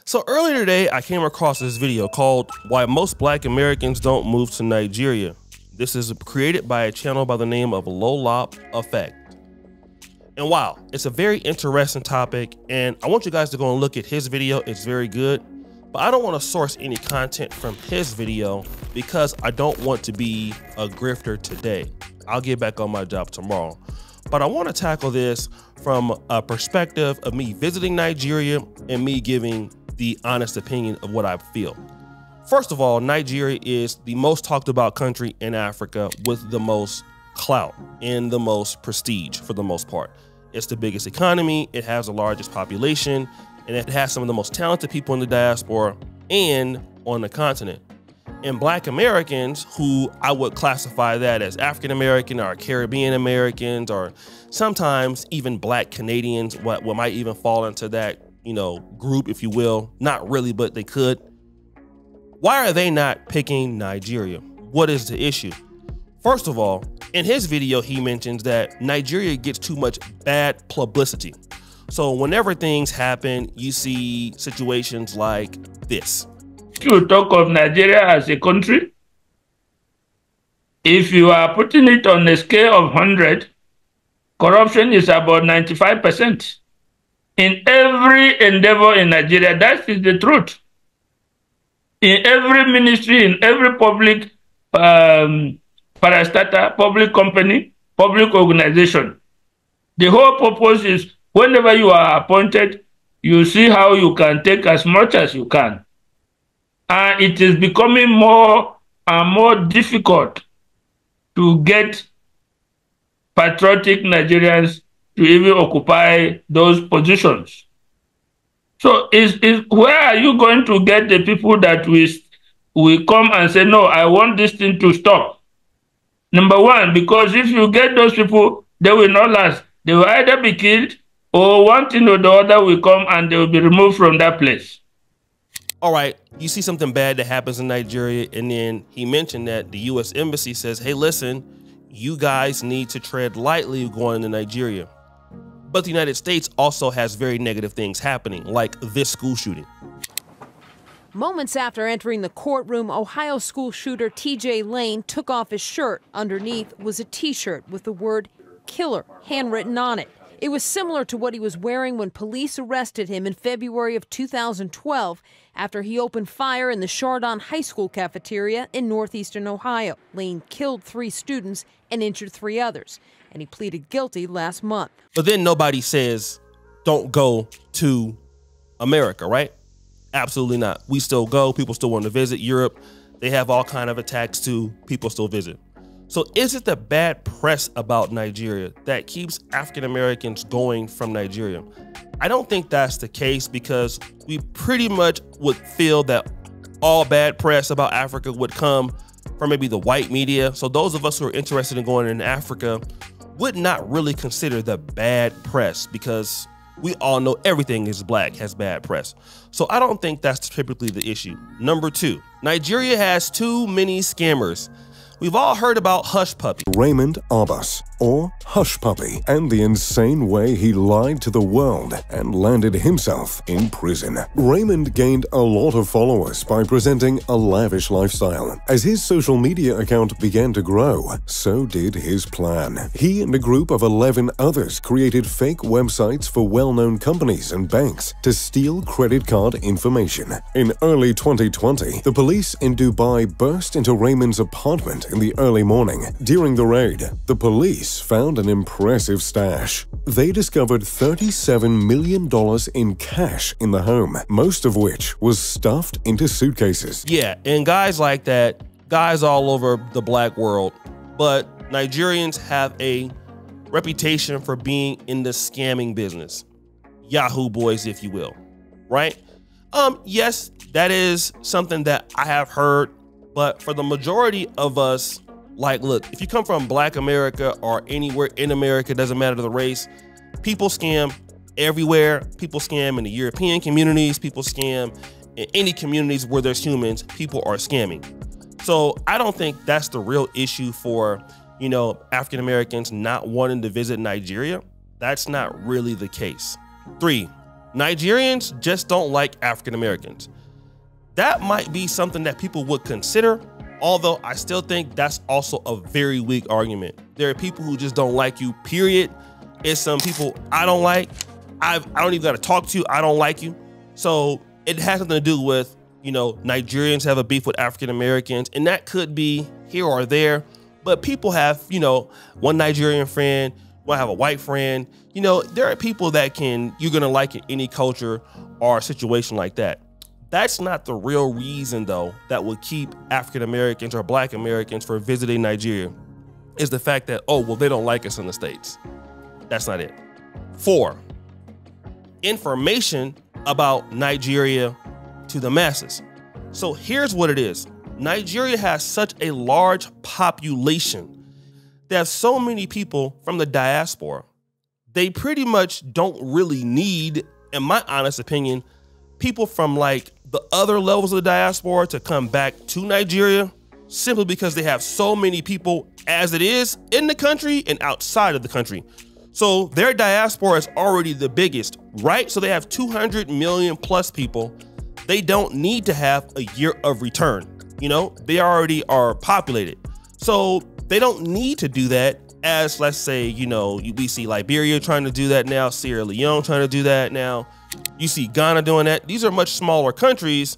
So earlier today, I came across this video called Why Most Black Americans Don't Move to Nigeria. This is created by a channel by the name of Lolop Effect. And wow, it's a very interesting topic, and I want you guys to go and look at his video. It's very good, but I don't want to source any content from his video because I don't want to be a grifter today. I'll get back on my job tomorrow. But I want to tackle this from a perspective of me visiting Nigeria and me giving the honest opinion of what I feel. First of all, Nigeria is the most talked about country in Africa with the most clout and the most prestige for the most part. It's the biggest economy, it has the largest population, and it has some of the most talented people in the diaspora and on the continent. And Black Americans, who I would classify that as African American or Caribbean Americans, or sometimes even Black Canadians, what might even fall into that, group, if you will. Not really, but they could. Why are they not picking Nigeria? What is the issue? First of all, in his video, he mentions that Nigeria gets too much bad publicity. So whenever things happen, you see situations like this. You talk of Nigeria as a country. If you are putting it on a scale of 100, corruption is about 95%. In every endeavor in Nigeria, that is the truth. In every ministry, in every public parastatal, public company, public organization, the whole purpose is whenever you are appointed, you see how you can take as much as you can. And it is becoming more and more difficult to get patriotic Nigerians to even occupy those positions. So where are you going to get the people that will come and say, no, I want this thing to stop? Number one, because if you get those people, they will not last. They will either be killed or one thing or the other will come and they will be removed from that place. All right, you see something bad that happens in Nigeria, and then he mentioned that the U.S. Embassy says, hey, listen, you guys need to tread lightly going into Nigeria. But the United States also has very negative things happening, like this school shooting. Moments after entering the courtroom, Ohio school shooter TJ Lane took off his shirt. Underneath was a T-shirt with the word killer handwritten on it. It was similar to what he was wearing when police arrested him in February of 2012 after he opened fire in the Chardon High School cafeteria in northeastern Ohio. Lane killed 3 students and injured 3 others, and he pleaded guilty last month. But then nobody says, don't go to America, right? Absolutely not. We still go. People still want to visit Europe. They have all kinds of attacks too. People still visit. So is it the bad press about Nigeria that keeps African Americans going from Nigeria? I don't think that's the case, because we pretty much would feel that all bad press about Africa would come from maybe the white media. So those of us who are interested in going in Africa would not really consider the bad press, because we all know everything is black has bad press. So I don't think that's typically the issue. Number 2, Nigeria has too many scammers. We've all heard about Hush Puppy. Raymond Abbas, or Hush Puppy, and the insane way he lied to the world and landed himself in prison. Raymond gained a lot of followers by presenting a lavish lifestyle. As his social media account began to grow, so did his plan. He and a group of 11 others created fake websites for well-known companies and banks to steal credit card information. In early 2020, the police in Dubai burst into Raymond's apartment in the early morning. During the raid, the police found an impressive stash. They discovered $37 million in cash in the home, most of which was stuffed into suitcases. Yeah, and guys like that, guys all over the black world, but Nigerians have a reputation for being in the scamming business. Yahoo boys, if you will, right? Yes, that is something that I have heard. But for the majority of us, like, look, if you come from Black America or anywhere in America, doesn't matter the race, people scam everywhere. People scam in the European communities. People scam in any communities where there's humans. People are scamming. So I don't think that's the real issue for, African Americans not wanting to visit Nigeria. That's not really the case. 3, Nigerians just don't like African Americans. That might be something that people would consider, although I still think that's also a very weak argument. There are people who just don't like you, period. It's some people I don't like. I don't even gotta talk to you. I don't like you. So it has something to do with, you know, Nigerians have a beef with African Americans, and that could be here or there. But people have, you know, one Nigerian friend, might have a white friend. You know, there are people that you're gonna like in any culture or situation like that. That's not the real reason, though, that would keep African Americans or Black Americans from visiting Nigeria, is the fact that, oh, well, they don't like us in the States. That's not it. 4, information about Nigeria to the masses. So here's what it is. Nigeria has such a large population. They have so many people from the diaspora. They pretty much don't really need, in my honest opinion, people from like the other levels of the diaspora to come back to Nigeria, simply because they have so many people as it is in the country and outside of the country. So their diaspora is already the biggest, right? So they have 200 million plus people. They don't need to have a year of return. You know, they already are populated. So they don't need to do that as, let's say, you know, we see Liberia trying to do that now, Sierra Leone trying to do that now. You see Ghana doing that. These are much smaller countries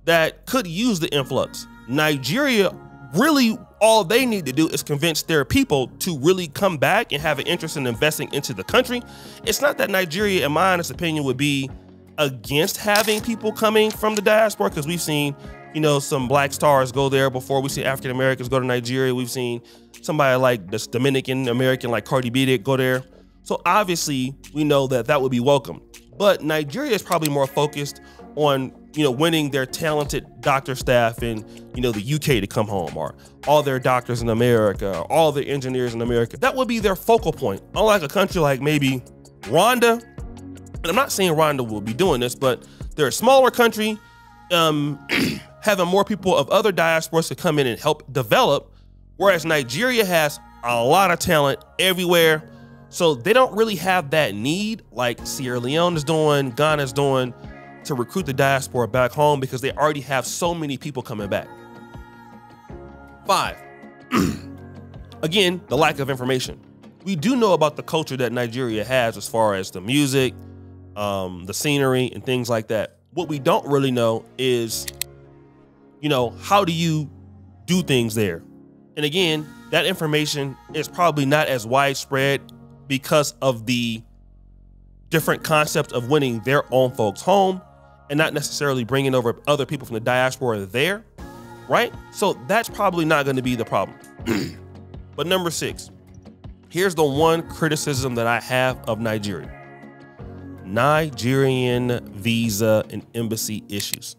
that could use the influx. Nigeria, really, all they need to do is convince their people to really come back and have an interest in investing into the country. It's not that Nigeria, in my honest opinion, would be against having people coming from the diaspora, because we've seen, you know, some Black stars go there before. We see African Americans go to Nigeria. We've seen somebody like this Dominican American like Cardi B go there. So obviously we know that that would be welcome. But Nigeria is probably more focused on, you know, winning their talented doctor staff in, you know, the UK to come home, or all their doctors in America, or all their engineers in America. That would be their focal point. Unlike a country like maybe Rwanda, and I'm not saying Rwanda will be doing this, but they're a smaller country, having more people of other diasporas to come in and help develop, whereas Nigeria has a lot of talent everywhere. So they don't really have that need like Sierra Leone is doing, Ghana is doing, to recruit the diaspora back home, because they already have so many people coming back. 5, again, the lack of information. We do know about the culture that Nigeria has as far as the music, the scenery, and things like that. What we don't really know is, you know, how do you do things there? And again, that information is probably not as widespread because of the different concept of winning their own folks home and not necessarily bringing over other people from the diaspora there, right? So that's probably not going to be the problem. But number 6, here's the one criticism that I have of Nigeria. Nigerian visa and embassy issues.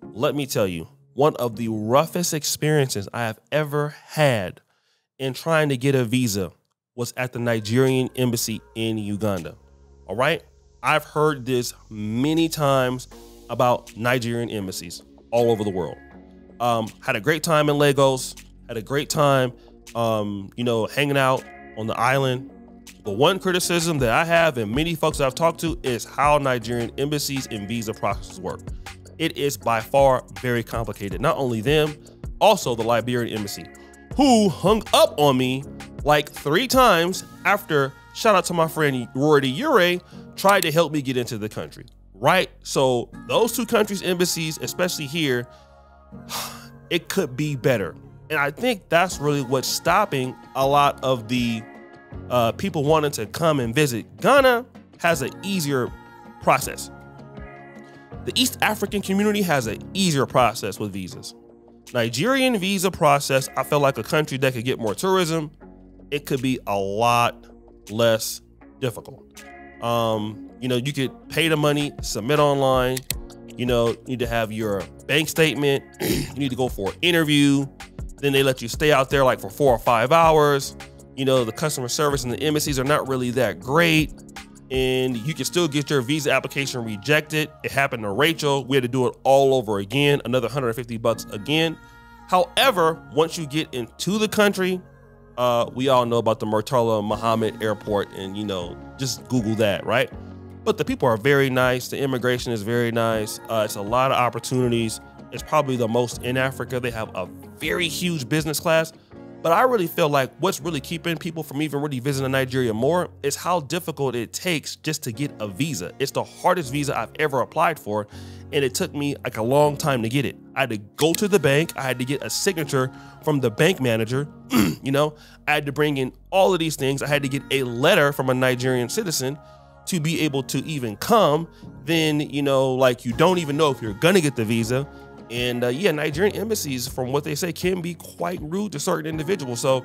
Let me tell you, one of the roughest experiences I have ever had in trying to get a visa was at the Nigerian embassy in Uganda. All right. I've heard this many times about Nigerian embassies all over the world. Had a great time in Lagos, had a great time, you know, hanging out on the island. The one criticism that I have, and many folks I've talked to, is how Nigerian embassies and visa processes work. It is by far very complicated. Not only them, also the Liberian embassy, who hung up on me like 3 times after, shout out to my friend Rory Ure, tried to help me get into the country, right? So those 2 countries' embassies, especially here, it could be better. And I think that's really what's stopping a lot of the people wanting to come and visit. Ghana has an easier process. The East African community has an easier process with visas. Nigerian visa process, I feel like a country that could get more tourism, it could be a lot less difficult. You know, you could pay the money, submit online, you know, you need to have your bank statement, you need to go for an interview, then they let you stay out there like for 4 or 5 hours. You know, the customer service and the embassies are not really that great, and you can still get your visa application rejected. It happened to Rachel. We had to do it all over again, another $150 again. However, once you get into the country, we all know about the Murtala Muhammad Airport, and, you know, just Google that, right? But the people are very nice. The immigration is very nice. It's a lot of opportunities. It's probably the most in Africa. They have a very huge business class. But I really feel like what's really keeping people from even really visiting Nigeria more is how difficult it takes just to get a visa. It's the hardest visa I've ever applied for, and it took me like a long time to get it. I had to go to the bank. I had to get a signature from the bank manager. You know, I had to bring in all of these things. I had to get a letter from a Nigerian citizen to be able to even come. Then, you know, like you don't even know if you're gonna get the visa. And yeah, Nigerian embassies, from what they say, can be quite rude to certain individuals. So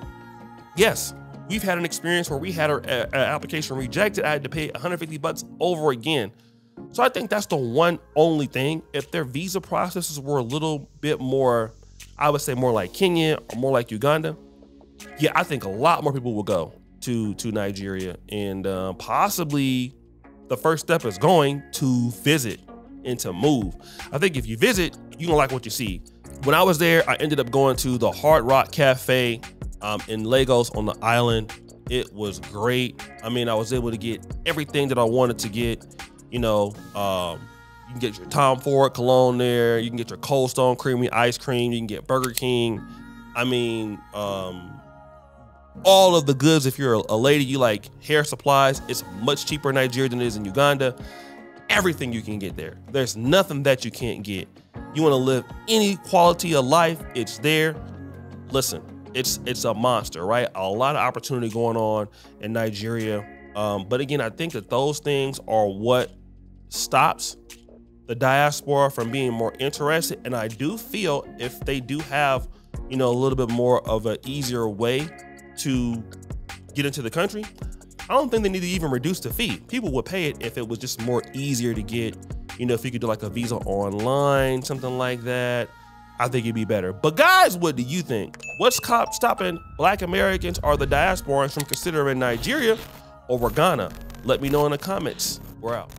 yes, we've had an experience where we had our application rejected. I had to pay $150 over again. So I think that's the one only thing. If their visa processes were a little bit more, I would say more like Kenya or more like Uganda, yeah, I think a lot more people will go to Nigeria. And possibly the first step is going to visit and to move. I think if you visit, you're gonna like what you see. When I was there, I ended up going to the Hard Rock Cafe in Lagos on the island. It was great. I mean, I was able to get everything that I wanted to get. You know, you can get your Tom Ford cologne there. You can get your Cold Stone creamy ice cream. You can get Burger King. I mean, all of the goods. If you're a lady, you like hair supplies, it's much cheaper in Nigeria than it is in Uganda. Everything you can get there. There's nothing that you can't get. You want to live any quality of life, it's there. Listen, it's a monster, right? A lot of opportunity going on in Nigeria. But again, I think that those things are what stops the diaspora from being more interested. And I do feel if they do have, you know, a little bit more of an easier way to get into the country, I don't think they need to even reduce the fee. People would pay it if it was just more easier to get, you know, if you could do like a visa online, something like that. I think it'd be better. But guys, what do you think? What's stopping Black Americans or the diasporans from considering Nigeria over Ghana? Let me know in the comments. We're out.